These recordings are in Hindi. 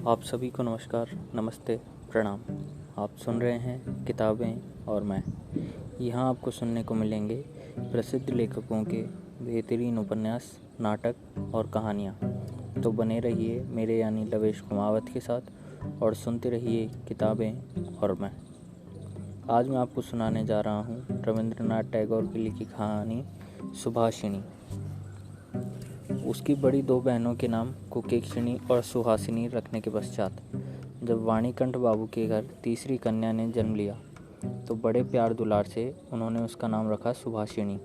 आप सभी को नमस्कार, नमस्ते, प्रणाम। आप सुन रहे हैं किताबें और मैं। यहाँ आपको सुनने को मिलेंगे प्रसिद्ध लेखकों के बेहतरीन उपन्यास, नाटक और कहानियाँ। तो बने रहिए मेरे यानी लवेश कुमावत के साथ और सुनते रहिए किताबें और मैं। आज मैं आपको सुनाने जा रहा हूँ रविंद्रनाथ टैगोर की लिखी कहानी सुभाषिनी। उसकी बड़ी दो बहनों के नाम कुकेक्षिणी और सुहासिनी रखने के पश्चात जब वाणीकंठ बाबू के घर तीसरी कन्या ने जन्म लिया तो बड़े प्यार दुलार से उन्होंने उसका नाम रखा सुभाषिणी।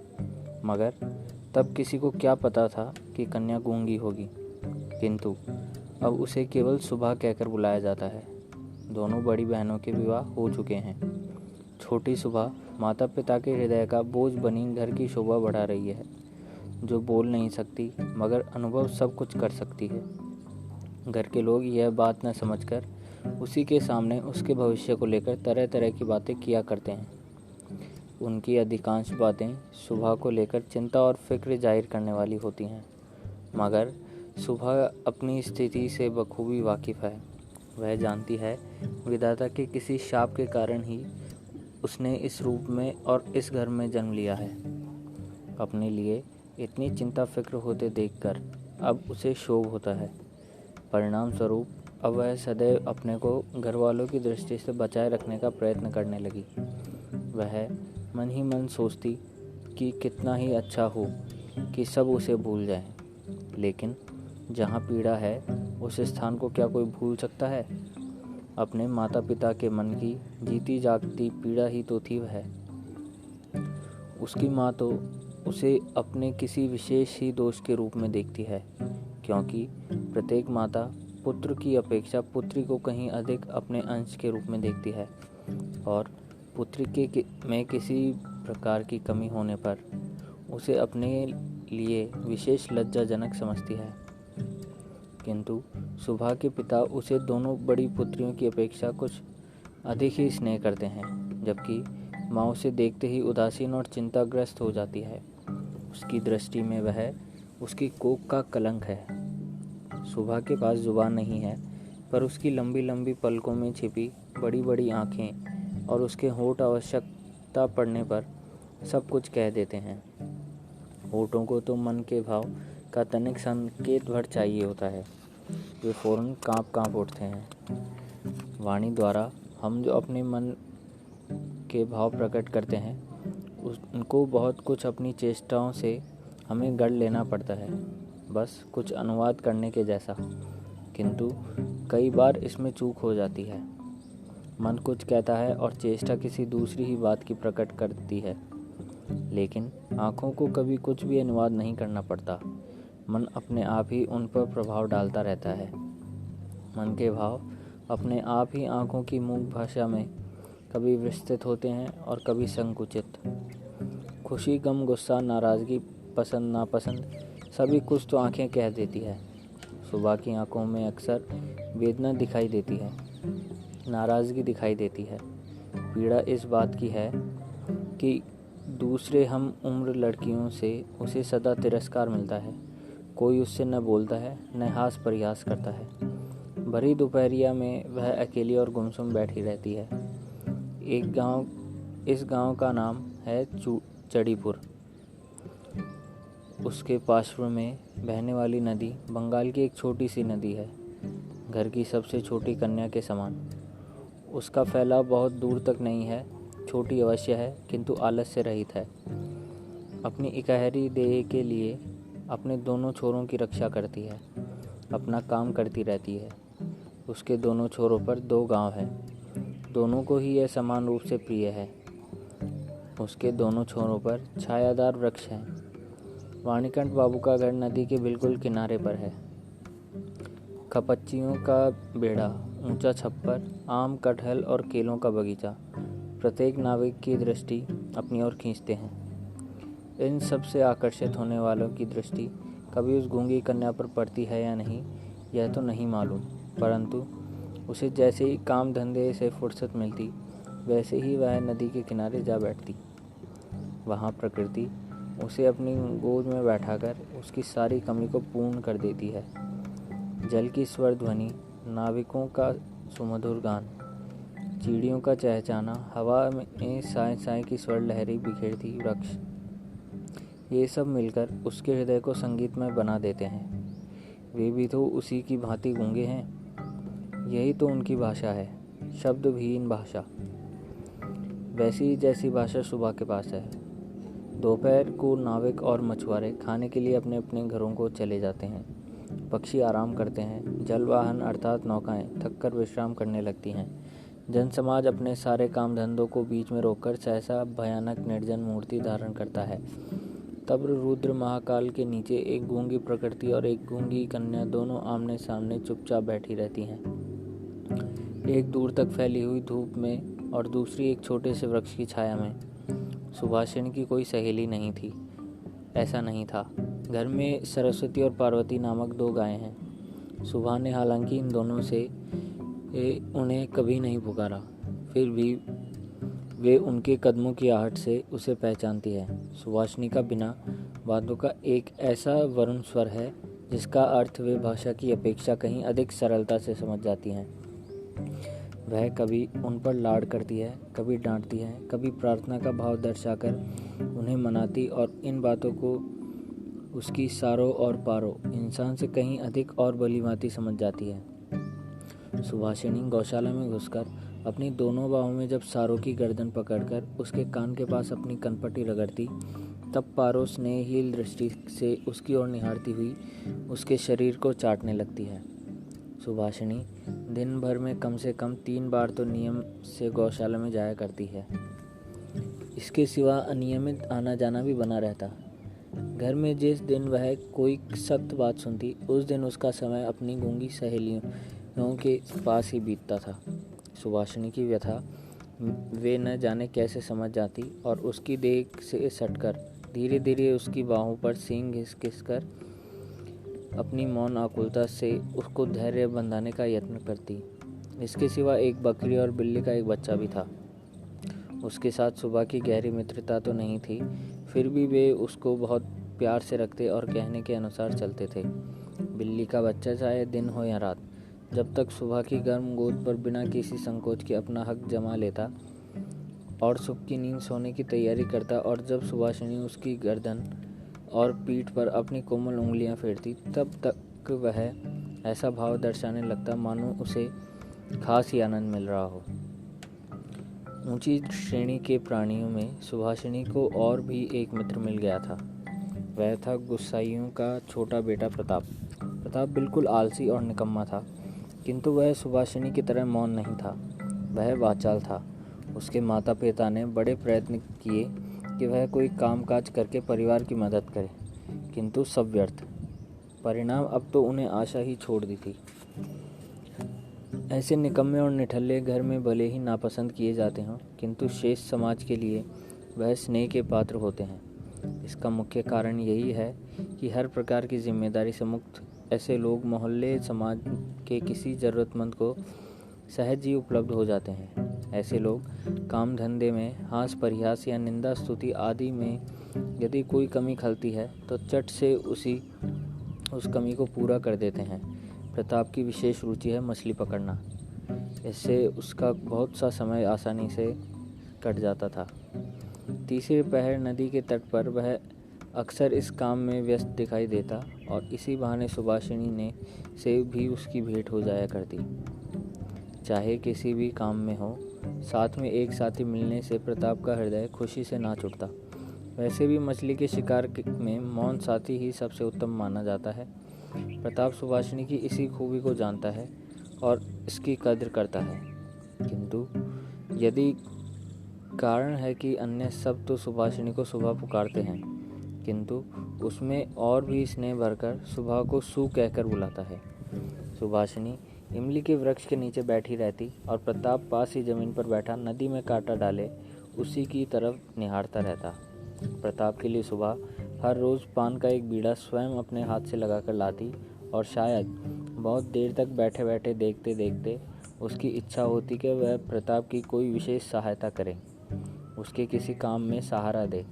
मगर तब किसी को क्या पता था कि कन्या गूंगी होगी, किंतु अब उसे केवल सुभा कहकर बुलाया जाता है। दोनों बड़ी बहनों के विवाह हो चुके हैं। छोटी सुभा माता पिता के हृदय का बोझ बनी घर की शोभा बढ़ा रही है, जो बोल नहीं सकती मगर अनुभव सब कुछ कर सकती है। घर के लोग यह बात न समझकर उसी के सामने उसके भविष्य को लेकर तरह तरह की बातें किया करते हैं। उनकी अधिकांश बातें सुभा को लेकर चिंता और फिक्र जाहिर करने वाली होती हैं, मगर सुभा अपनी स्थिति से बखूबी वाकिफ़ है। वह जानती है विधाता के किसी शाप के कारण ही उसने इस रूप में और इस घर में जन्म लिया है। अपने लिए इतनी चिंता फिक्र होते देखकर अब उसे क्षोभ होता है। परिणाम स्वरूप अब वह सदैव अपने को घर वालों की दृष्टि से बचाए रखने का प्रयत्न करने लगी। वह मन ही मन सोचती कि कितना ही अच्छा हो कि सब उसे भूल जाएं, लेकिन जहाँ पीड़ा है उस स्थान को क्या कोई भूल सकता है। अपने माता पिता के मन की जीती जागती पीड़ा ही तो थी वह। उसकी माँ तो उसे अपने किसी विशेष ही दोष के रूप में देखती है, क्योंकि प्रत्येक माता पुत्र की अपेक्षा पुत्री को कहीं अधिक अपने अंश के रूप में देखती है और पुत्री में किसी प्रकार की कमी होने पर उसे अपने लिए विशेष लज्जाजनक समझती है। किंतु सुभा के पिता उसे दोनों बड़ी पुत्रियों की अपेक्षा कुछ अधिक ही स्नेह करते हैं, जबकि माँ उसे देखते ही उदासीन और चिंताग्रस्त हो जाती है। उसकी दृष्टि में वह उसकी कोख का कलंक है। सुभा के पास जुबान नहीं है, पर उसकी लंबी लंबी पलकों में छिपी बड़ी बड़ी आँखें और उसके होंठ आवश्यकता पड़ने पर सब कुछ कह देते हैं। होठों को तो मन के भाव का तनिक संकेत भर चाहिए होता है, वे फौरन काँप काँप उठते हैं। वाणी द्वारा हम जो अपने मन के भाव प्रकट करते हैं उनको बहुत कुछ अपनी चेष्टाओं से हमें गढ़ लेना पड़ता है, बस कुछ अनुवाद करने के जैसा। किंतु कई बार इसमें चूक हो जाती है। मन कुछ कहता है और चेष्टा किसी दूसरी ही बात की प्रकट करती है, लेकिन आँखों को कभी कुछ भी अनुवाद नहीं करना पड़ता। मन अपने आप ही उन पर प्रभाव डालता रहता है। मन के भाव अपने आप ही आँखों की मूक भाषा में कभी विस्तृत होते हैं और कभी संकुचित। खुशी, गम, गुस्सा, नाराज़गी, पसंद नापसंद सभी कुछ तो आंखें कह देती है। सुबह की आंखों में अक्सर वेदना दिखाई देती है, नाराज़गी दिखाई देती है। पीड़ा इस बात की है कि दूसरे हम उम्र लड़कियों से उसे सदा तिरस्कार मिलता है। कोई उससे न बोलता है न हास परिहास करता है। भरी दोपहरिया में वह अकेली और गुमसुम बैठी रहती है। इस गांव का नाम है चड़ीपुर। उसके पार्श्व में बहने वाली नदी बंगाल की एक छोटी सी नदी है, घर की सबसे छोटी कन्या के समान। उसका फैलाव बहुत दूर तक नहीं है, छोटी अवश्य है किंतु आलस्य रहित है। अपनी इकहरी देह के लिए अपने दोनों छोरों की रक्षा करती है, अपना काम करती रहती है। उसके दोनों छोरों पर दो गांव हैं, दोनों को ही यह समान रूप से प्रिय है। उसके दोनों छोरों पर छायादार वृक्ष हैं। वाणीकंठ बाबू का घर नदी के बिल्कुल किनारे पर है। खपच्चियों का बेड़ा, ऊंचा छप्पर, आम, कटहल और केलों का बगीचा प्रत्येक नाविक की दृष्टि अपनी ओर खींचते हैं। इन सब से आकर्षित होने वालों की दृष्टि कभी उस गूंगी कन्या पर पड़ती है या नहीं, यह तो नहीं मालूम, परंतु उसे जैसे ही काम धंधे से फुर्सत मिलती वैसे ही वह नदी के किनारे जा बैठती। वहाँ प्रकृति उसे अपनी गोद में बैठाकर उसकी सारी कमी को पूर्ण कर देती है। जल की स्वर ध्वनि नाविकों का सुमधुर गान, चिड़ियों का चहचहाना, हवा में साए साए की स्वर लहरी बिखेरती वृक्ष, ये सब मिलकर उसके हृदय को संगीतमय बना देते हैं। वे भी तो उसी की भांति गूंगे हैं। यही तो उनकी भाषा है, शब्दविहीन भाषा, वैसी जैसी भाषा सुबह के पास है। दोपहर को नाविक और मछुआरे खाने के लिए अपने अपने घरों को चले जाते हैं। पक्षी आराम करते हैं। जलवाहन अर्थात नौकाएं थककर विश्राम करने लगती हैं। जनसमाज अपने सारे काम धंधों को बीच में रोककर सहसा भयानक निर्जन मूर्ति धारण करता है। तब रुद्र महाकाल के नीचे एक गूंगी प्रकृति और एक गूंगी कन्या दोनों आमने सामने चुपचाप बैठी रहती हैं, एक दूर तक फैली हुई धूप में और दूसरी एक छोटे से वृक्ष की छाया में। सुभाषिनी की कोई सहेली नहीं थी, ऐसा नहीं था। घर में सरस्वती और पार्वती नामक 2 गायें हैं। सुभा ने हालांकि इन दोनों से उन्हें कभी नहीं पुकारा, फिर भी वे उनके कदमों की आहट से उसे पहचानती है। सुभाषिनी का बिना बातों का एक ऐसा वरुण स्वर है जिसका अर्थ वे भाषा की अपेक्षा कहीं अधिक सरलता से समझ जाती हैं। वह कभी उन पर लाड करती है, कभी डांटती है, कभी प्रार्थना का भाव दर्शाकर उन्हें मनाती और इन बातों को उसकी सारों और पारों इंसान से कहीं अधिक और भलीभांति समझ जाती है। सुभाषिनी गौशाला में घुसकर अपनी दोनों बाहों में जब सारों की गर्दन पकड़कर उसके कान के पास अपनी कनपटी रगड़ती, तब पारो स्नेहहीन दृष्टि से उसकी ओर निहारती हुई उसके शरीर को चाटने लगती है। सुभाषिनी दिन भर में कम से कम 3 बार तो नियम से गौशाला में जाया करती है। इसके सिवा अनियमित आना जाना भी बना रहता। घर में जिस दिन वह कोई सख्त बात सुनती, उस दिन उसका समय अपनी गूंगी सहेलियों के पास ही बीतता था। सुभाषिनी की व्यथा वे न जाने कैसे समझ जाती और उसकी देह से सटकर धीरे धीरे उसकी बाहों पर सींग घिस कर अपनी मौन आकुलता से उसको धैर्य बंधाने का यत्न करती। इसके सिवा एक बकरी और बिल्ली का एक बच्चा भी था। उसके साथ सुबह की गहरी मित्रता तो नहीं थी, फिर भी वे उसको बहुत प्यार से रखते और कहने के अनुसार चलते थे। बिल्ली का बच्चा चाहे दिन हो या रात, जब तक सुबह की गर्म गोद पर बिना किसी संकोच के अपना हक जमा लेता और सुख की नींद सोने की तैयारी करता, और जब सुभाषिनी उसकी गर्दन और पीठ पर अपनी कोमल उंगलियां फेरती, तब तक वह ऐसा भाव दर्शाने लगता मानो उसे खास ही आनंद मिल रहा हो। ऊंची श्रेणी के प्राणियों में सुभाषिनी को और भी एक मित्र मिल गया था। वह था गुस्साइयों का छोटा बेटा प्रताप। प्रताप बिल्कुल आलसी और निकम्मा था, किंतु वह सुभाषिनी की तरह मौन नहीं था। वह वाचाल था। उसके माता पिता ने बड़े प्रयत्न किए कि वह कोई कामकाज करके परिवार की मदद करे, किंतु सब व्यर्थ। परिणाम अब तो उन्हें आशा ही छोड़ दी थी। ऐसे निकम्मे और निठल्ले घर में भले ही नापसंद किए जाते हों, किंतु शेष समाज के लिए वह स्नेह के पात्र होते हैं। इसका मुख्य कारण यही है कि हर प्रकार की जिम्मेदारी से मुक्त ऐसे लोग मोहल्ले समाज के किसी ज़रूरतमंद को सहज ही उपलब्ध हो जाते हैं। ऐसे लोग काम धंधे में, हास परिहास या निंदा स्तुति आदि में यदि कोई कमी खलती है तो चट से उस कमी को पूरा कर देते हैं। प्रताप की विशेष रुचि है मछली पकड़ना। इससे उसका बहुत सा समय आसानी से कट जाता था। तीसरे पहर नदी के तट पर वह अक्सर इस काम में व्यस्त दिखाई देता और इसी बहाने सुभाषिनी ने से भी उसकी भेंट हो जाया करती। चाहे किसी भी काम में हो, साथ में एक साथी मिलने से प्रताप का हृदय खुशी से नाच उठता। वैसे भी मछली के शिकार में मौन साथी ही सबसे उत्तम माना जाता है। प्रताप सुभाषिनी की इसी खूबी को जानता है और इसकी कद्र करता है, किंतु यदि कारण है कि अन्य सब तो सुभाषिनी को सुबह पुकारते हैं, किंतु उसमें और भी स्नेह भरकर सुबह को सू कहकर बुलाता है। सुभाषिनी इमली के वृक्ष के नीचे बैठी रहती और प्रताप पास ही जमीन पर बैठा नदी में कांटा डाले उसी की तरफ निहारता रहता। प्रताप के लिए सुबह हर रोज़ पान का एक बीड़ा स्वयं अपने हाथ से लगाकर लाती और शायद बहुत देर तक बैठे बैठे देखते देखते उसकी इच्छा होती कि वह प्रताप की कोई विशेष सहायता करे, उसके किसी काम में सहारा दे।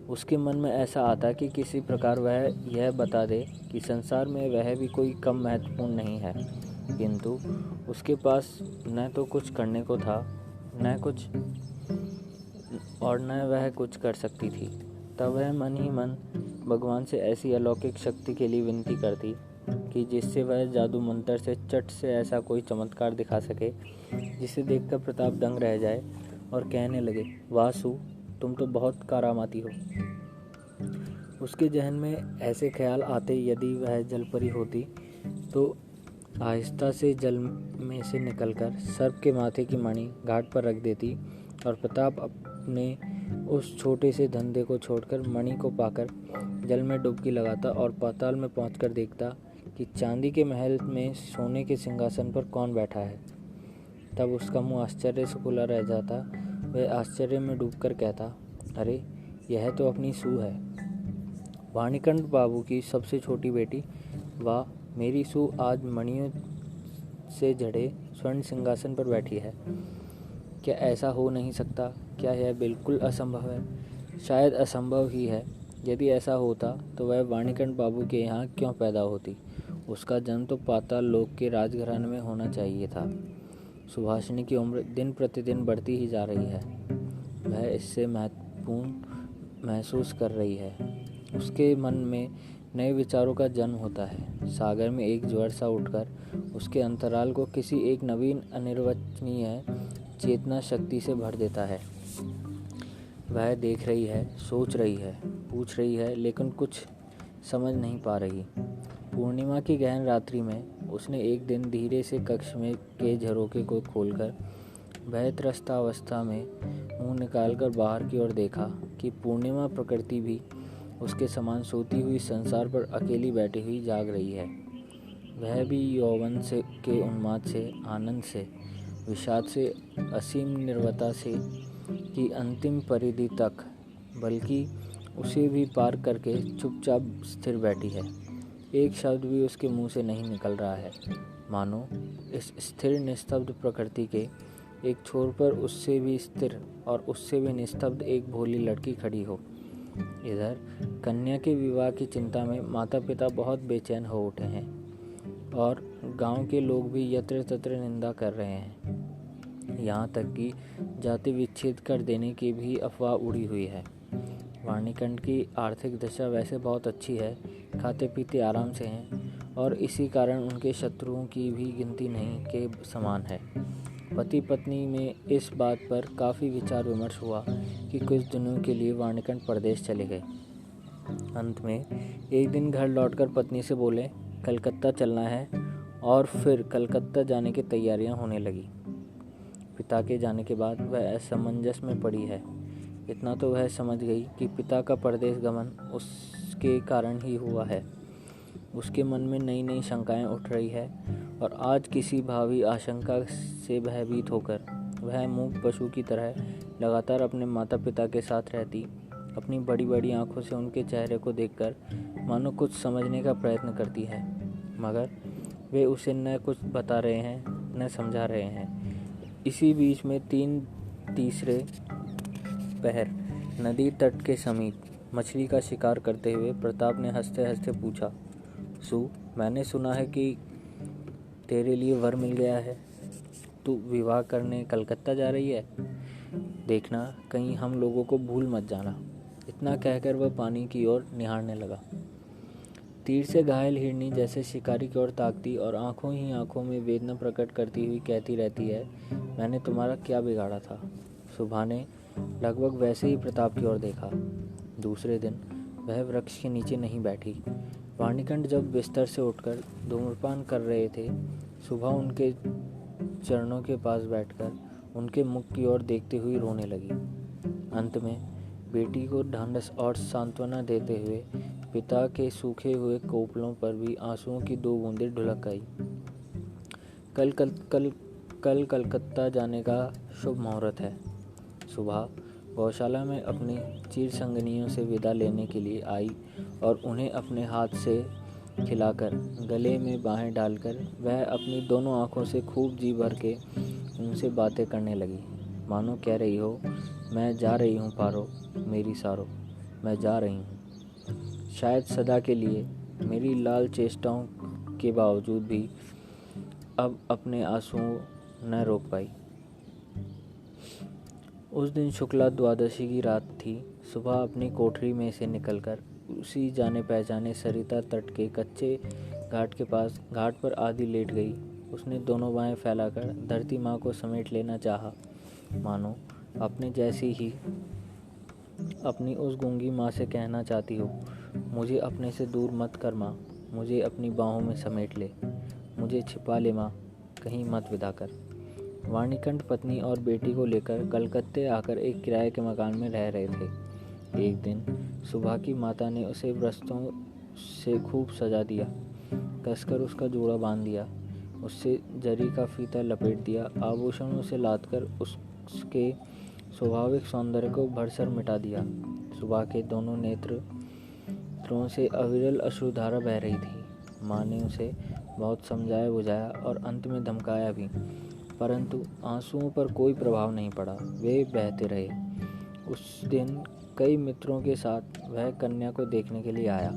उसके मन में ऐसा आता कि किसी प्रकार वह यह बता दे कि संसार में वह भी कोई कम महत्वपूर्ण नहीं है किंतु उसके पास न तो कुछ करने को था न वह कुछ कर सकती थी। तब वह मन ही मन भगवान से ऐसी अलौकिक शक्ति के लिए विनती करती कि जिससे वह जादू मंत्र से चट से ऐसा कोई चमत्कार दिखा सके जिसे देखकर प्रताप दंग रह जाए और कहने लगे, वाह सु, तुम तो बहुत करामाती हो। उसके जहन में ऐसे ख्याल आते, यदि वह जलपरी होती तो आहिस्ता से जल में से निकलकर सर्प के माथे की मणि घाट पर रख देती और प्रताप अपने उस छोटे से धंधे को छोड़कर मणि को पाकर जल में डुबकी लगाता और पाताल में पहुंचकर देखता कि चांदी के महल में सोने के सिंहासन पर कौन बैठा है। तब उसका मुंह आश्चर्य से खुला रह जाता। वह आश्चर्य में डूबकर कहता, अरे यह तो अपनी सू है, वाणिकंठ बाबू की सबसे छोटी बेटी। वाह, मेरी सू आज मणियों से जड़े स्वर्ण सिंहासन पर बैठी है। क्या ऐसा हो नहीं सकता? क्या यह बिल्कुल असंभव है? शायद असंभव ही है। यदि ऐसा होता तो वह वाणिकंठ बाबू के यहाँ क्यों पैदा होती? उसका जन्म तो पाताल लोक के राजघराने में होना चाहिए था। सुभाषिनी की उम्र दिन प्रतिदिन बढ़ती ही जा रही है। वह इससे महत्वपूर्ण महसूस कर रही है। उसके मन में नए विचारों का जन्म होता है। सागर में एक ज्वार सा उठकर उसके अंतराल को किसी एक नवीन अनिर्वचनीय चेतना शक्ति से भर देता है। वह देख रही है, सोच रही है, पूछ रही है, लेकिन कुछ समझ नहीं पा रही। पूर्णिमा की गहन रात्रि में उसने एक दिन धीरे से कक्ष में के झरोखे को खोलकर भय त्रस्त अवस्था में मुंह निकालकर बाहर की ओर देखा कि पूर्णिमा प्रकृति भी उसके समान सोती हुई संसार पर अकेली बैठी हुई जाग रही है। वह भी यौवन से के उन्माद से, आनंद से, विषाद से, असीम निर्वता से की अंतिम परिधि तक, बल्कि उसे भी पार करके चुपचाप स्थिर बैठी है। एक शब्द भी उसके मुंह से नहीं निकल रहा है, मानो इस स्थिर निस्तब्ध प्रकृति के एक छोर पर उससे भी स्थिर और उससे भी निस्तब्ध एक भोली लड़की खड़ी हो। इधर कन्या के विवाह की चिंता में माता पिता बहुत बेचैन हो उठे हैं और गांव के लोग भी यत्र तत्र निंदा कर रहे हैं। यहाँ तक कि जाति विच्छेद कर देने की भी अफवाह उड़ी हुई है। वाणिकंठ की आर्थिक दशा वैसे बहुत अच्छी है, खाते पीते आराम से हैं और इसी कारण उनके शत्रुओं की भी गिनती नहीं के समान है। पति पत्नी में इस बात पर काफ़ी विचार विमर्श हुआ कि कुछ दिनों के लिए वाणिकंठ प्रदेश चले गए। अंत में एक दिन घर लौटकर पत्नी से बोले, कलकत्ता चलना है, और फिर कलकत्ता जाने की तैयारियां होने लगी। पिता के जाने के बाद वह असमंजस में पड़ी है। इतना तो वह समझ गई कि पिता का परदेश गमन उसके कारण ही हुआ है। उसके मन में नई नई शंकाएं उठ रही है और आज किसी भावी आशंका से भयभीत होकर वह मूक पशु की तरह लगातार अपने माता पिता के साथ रहती, अपनी बड़ी बड़ी आंखों से उनके चेहरे को देखकर मानो कुछ समझने का प्रयत्न करती है, मगर वे उसे न कुछ बता रहे हैं न समझा रहे हैं। इसी बीच में तीसरे पहर नदी तट के समीप मछली का शिकार करते हुए प्रताप ने हंसते हंसते पूछा, सु, मैंने सुना है कि तेरे लिए वर मिल गया है। तू विवाह करने कलकत्ता जा रही है। देखना कहीं हम लोगों को भूल मत जाना। इतना कहकर वह पानी की ओर निहारने लगा। तीर से घायल हिरनी जैसे शिकारी की ओर ताकती और आंखों ही आंखों में वेदना प्रकट करती हुई कहती रहती है, मैंने तुम्हारा क्या बिगाड़ा था। सुबह ने लगभग वैसे ही प्रताप की ओर देखा। दूसरे दिन वह वृक्ष के नीचे नहीं बैठी। वाणिकंठ जब बिस्तर से उठकर धूम्रपान कर रहे थे, सुबह उनके चरणों के पास बैठकर उनके मुख की ओर देखते हुए रोने लगी। अंत में बेटी को ढांढस और सांत्वना देते हुए पिता के सूखे हुए कोपलों पर भी आंसुओं की 2 बूंदें ढुलक आई। कल कलकत्ता जाने का शुभ मुहूर्त है। सुबह गौशाला में अपनी चीर संगनियों से विदा लेने के लिए आई और उन्हें अपने हाथ से खिलाकर गले में बाहें डालकर वह अपनी दोनों आंखों से खूब जी भर के उनसे बातें करने लगी, मानो कह रही हो, मैं जा रही हूँ पारो, मेरी सारो, मैं जा रही हूँ। शायद सदा के लिए। मेरी लाल चेष्टाओं के बावजूद भी अब अपने आंसुओं न रोक पाई। उस दिन शुक्ला द्वादशी की रात थी। सुबह अपनी कोठरी में से निकलकर उसी जाने पहचाने सरिता तट के कच्चे घाट के पास घाट पर आधी लेट गई। उसने दोनों बाहें फैलाकर धरती माँ को समेट लेना चाहा, मानो अपने जैसी ही अपनी उस गूंगी माँ से कहना चाहती हो, मुझे अपने से दूर मत कर माँ, मुझे अपनी बाहों में समेट ले, मुझे छिपा ले माँ, कहीं मत विदा कर। वाणिकंठ पत्नी और बेटी को लेकर कलकत्ते आकर एक किराए के मकान में रह रहे थे। एक दिन सुबह की माता ने उसे वस्त्रों से खूब सजा दिया, कसकर उसका जोड़ा बांध दिया, उससे जरी का फीता लपेट दिया, आभूषणों से लादकर उसके स्वाभाविक सौंदर्य को भरसर मिटा दिया। सुबह के दोनों नेत्रों से अविरल अश्रुधारा बह रही थी। माँ ने उसे बहुत समझाया बुझाया और अंत में धमकाया भी, परंतु आंसुओं पर कोई प्रभाव नहीं पड़ा, वे बहते रहे। उस दिन कई मित्रों के साथ वह कन्या को देखने के लिए आया।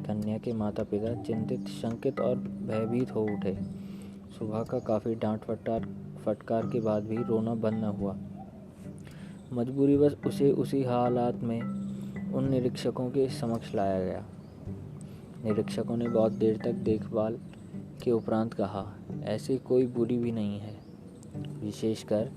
कन्या के माता पिता चिंतित, शंकित और भयभीत हो उठे। सुबह का काफ़ी डांट फटकार के बाद भी रोना बंद न हुआ। मजबूरीवश उसे उसी हालात में उन निरीक्षकों के समक्ष लाया गया। निरीक्षकों ने बहुत देर तक देखभाल के उपरांत कहा, ऐसी कोई बुरी भी नहीं है। विशेषकर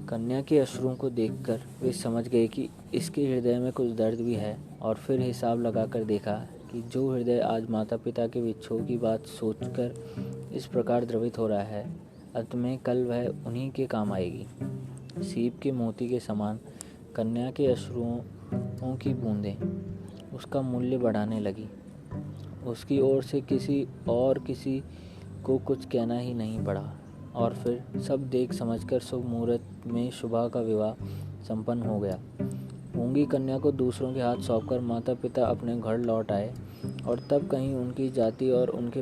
कन्या के अश्रुओं को देखकर वे समझ गए कि इसके हृदय में कुछ दर्द भी है, और फिर हिसाब लगाकर देखा कि जो हृदय आज माता पिता के विच्छोह की बात सोचकर इस प्रकार द्रवित हो रहा है, अंत में कल वह उन्हीं के काम आएगी। सीप के मोती के समान कन्या के अश्रुओं की बूंदें उसका मूल्य बढ़ाने लगी। उसकी ओर से किसी को कुछ कहना ही नहीं पड़ा, और फिर सब देख समझकर शुभ मुहूर्त में शुभा का विवाह संपन्न हो गया। गूंगी कन्या को दूसरों के हाथ सौंपकर माता पिता अपने घर लौट आए, और तब कहीं उनकी जाति और उनके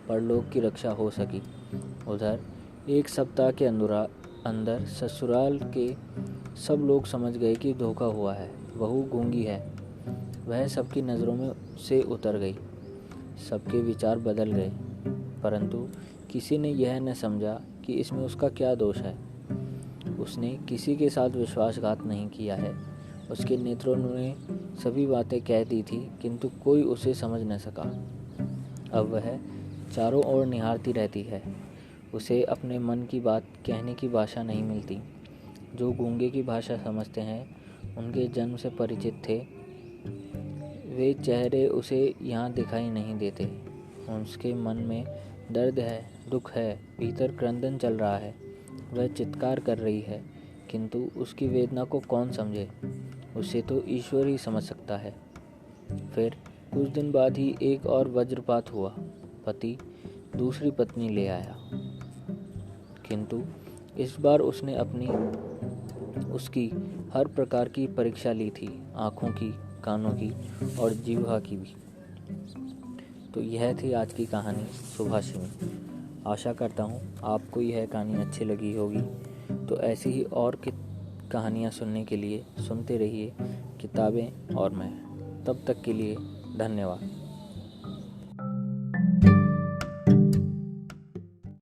परलोक की रक्षा हो सकी। उधर एक सप्ताह के अंदर ससुराल के सब लोग समझ गए कि धोखा हुआ है, बहू गूंगी है। वह सबकी नज़रों में से उतर गई, सबके विचार बदल गए, परंतु किसी ने यह न समझा कि इसमें उसका क्या दोष है। उसने किसी के साथ विश्वासघात नहीं किया है। उसके नेत्रों ने सभी बातें कह दी थी, किंतु कोई उसे समझ न सका। अब वह चारों ओर निहारती रहती है। उसे अपने मन की बात कहने की भाषा नहीं मिलती। जो गूंगे की भाषा समझते हैं, उनके जन्म से परिचित थे, वे चेहरे उसे यहाँ दिखाई नहीं देते। उसके मन में दर्द है, दुख है, भीतर क्रंदन चल रहा है। वह चित्कार कर रही है, किंतु उसकी वेदना को कौन समझे? उसे तो ईश्वर ही समझ सकता है। फिर कुछ दिन बाद ही एक और वज्रपात हुआ। पति दूसरी पत्नी ले आया, किंतु इस बार उसने उसकी हर प्रकार की परीक्षा ली थी, आँखों की, कानों की और जिह्वा की भी। तो यह थी आज की कहानी सुभाषिनी। आशा करता हूँ आपको यह कहानी अच्छी लगी होगी। तो ऐसी ही और कहानियाँ सुनने के लिए सुनते रहिए किताबें और मैं। तब तक के लिए धन्यवाद।